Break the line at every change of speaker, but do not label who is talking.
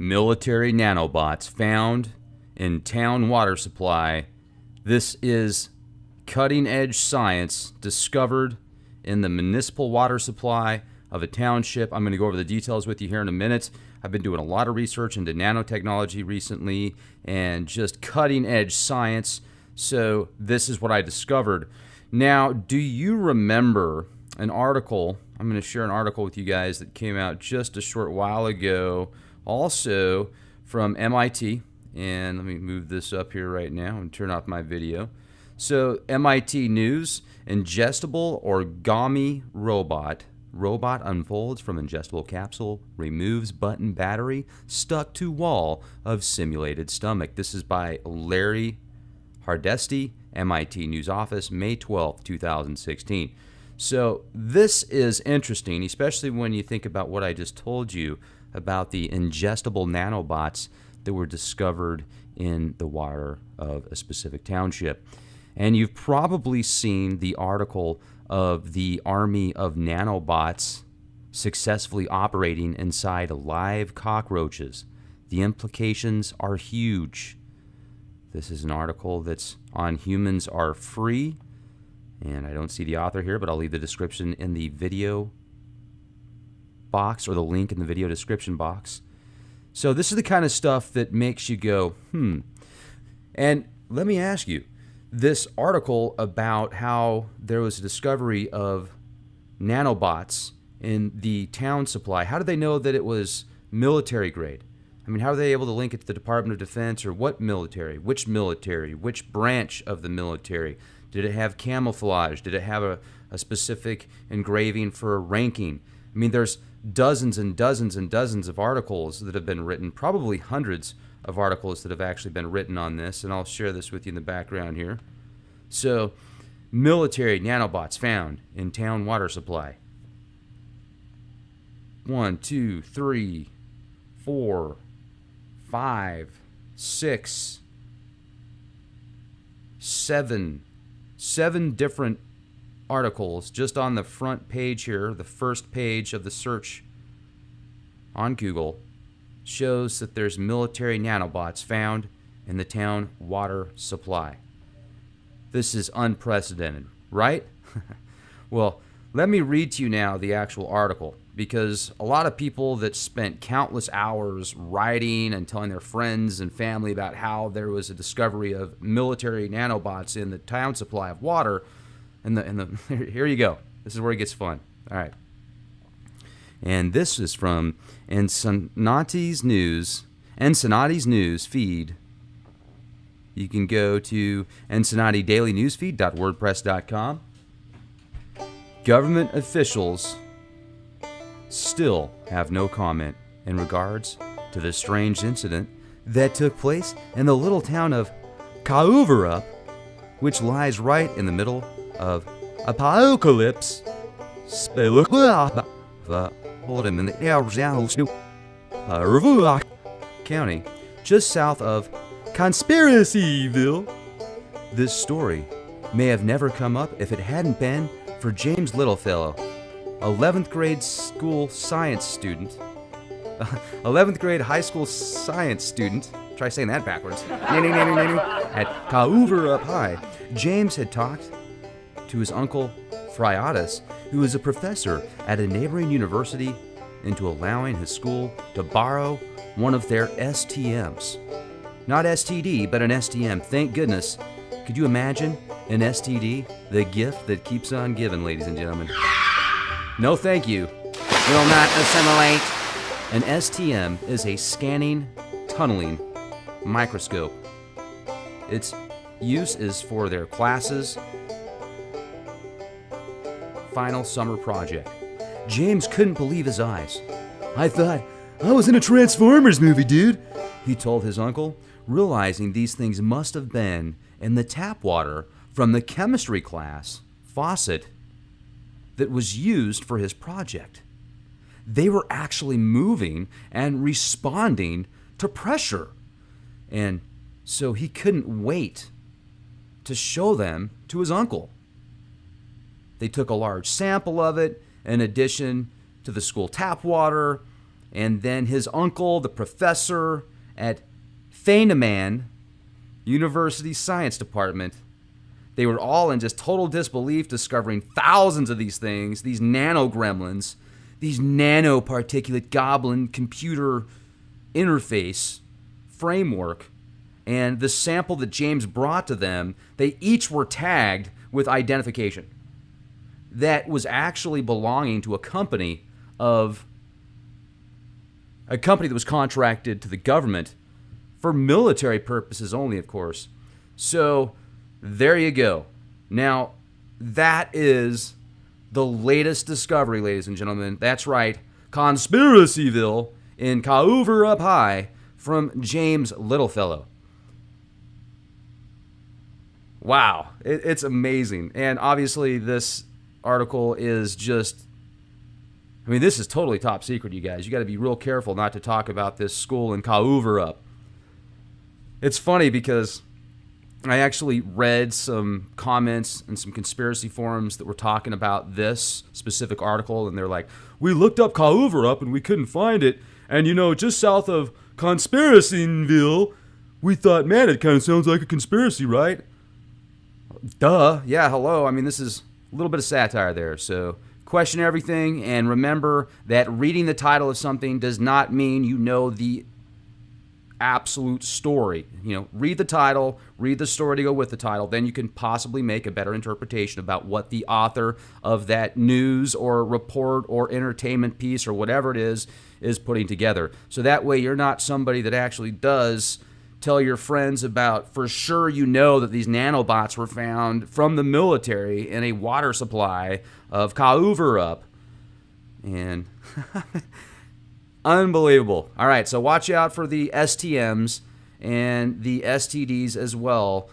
military nanobots found in town water supply. This is cutting-edge science discovered in the municipal water supply of a township. I'm going to go over the details with you here in a minute. I've been doing a lot of research into nanotechnology recently and just cutting-edge science. So this is what I discovered. Now, do you remember an article? I'm going to share an article with you guys that came out just a short while ago, also from MIT. And let me move this up here right now and turn off my video. So MIT News, ingestible origami robot unfolds from ingestible capsule, removes button battery, stuck to wall of simulated stomach. This is by Larry Hardesty, MIT News Office, May 12, 2016. So this is interesting, especially when you think about what I just told you about the ingestible nanobots that were discovered in the water of a specific township. And you've probably seen the article of the army of nanobots successfully operating inside live cockroaches. The implications are huge. This is an article that's on Humans Are Free, and I don't see the author here, but I'll leave the description in the video box, or the link in the video description box. So this is the kind of stuff that makes you go, And let me ask you, this article about how there was a discovery of nanobots in the town supply, how did they know that it was military grade? I mean, how are they able to link it to the Department of Defense, or what military, which branch of the military? Did it have camouflage? Did it have a specific engraving for a ranking? I mean, there's dozens and dozens and dozens of articles that have been written, probably hundreds of articles that have actually been written on this, and I'll share this with you in the background here. So, military nanobots found in town water supply. 1, 2, 3, 4, 5, 6, 7. 7 different articles just on the front page here, the first page of the search on Google, shows that there's military nanobots found in the town water supply. This is unprecedented, right? Well, let me read to you now the actual article, because a lot of people that spent countless hours writing and telling their friends and family about how there was a discovery of military nanobots in the town supply of water, here you go. This is where it gets fun. All right. And this is from Ensenadi's News feed. You can go to ensenadidailyNewsFeed.wordpress.com. Government officials still have no comment in regards to the strange incident that took place in the little town of Kauverup, which lies right in the middle of Apocalypse County, just south of Conspiracyville. This story may have never come up if it hadn't been for James Littlefellow, 11th grade high school science student. Try saying that backwards. At Kauverup High, James had talked to his uncle Friatus, who is a professor at a neighboring university, into allowing his school to borrow one of their STMs. Not STD, but an STM. Thank goodness. Could you imagine an STD? The gift that keeps on giving, ladies and gentlemen. No thank you. Will not assimilate. An STM is a scanning, tunneling microscope. Its use is for their classes' final summer project. James couldn't believe his eyes. "I thought I was in a Transformers movie, dude," he told his uncle, realizing these things must have been in the tap water from the chemistry class faucet that was used for his project. They were actually moving and responding to pressure. And so he couldn't wait to show them to his uncle. They took a large sample of it in addition to the school tap water, and then his uncle, the professor at Feynman University Science Department. They were all in just total disbelief, discovering thousands of these things, these nano-gremlins, these nanoparticulate goblin computer interface framework. And the sample that James brought to them, they each were tagged with identification that was actually belonging to a company that was contracted to the government for military purposes only, of course. So there you go. Now, that is the latest discovery, ladies and gentlemen. That's right, Conspiracyville in Cauver Up High from James Littlefellow. Wow, it's amazing. And obviously this article is just, I mean, this is totally top secret, you guys. You got to be real careful not to talk about this school in Cauver Up. It's funny because I actually read some comments and some conspiracy forums that were talking about this specific article, and they're like, we looked up Cauver Up and we couldn't find it, and just south of Conspiracyville, we thought, man, it kind of sounds like a conspiracy, right? Duh. Yeah, hello. I mean, this is a little bit of satire there, so question everything, and remember that reading the title of something does not mean you know the absolute story. Read the title, read the story to go with the title, then you can possibly make a better interpretation about what the author of that news or report or entertainment piece or whatever it is putting together. So that way you're not somebody that actually does tell your friends about, for sure that these nanobots were found from the military in a water supply of Cauver Up. And unbelievable. All right, so watch out for the STMs and the STDs as well.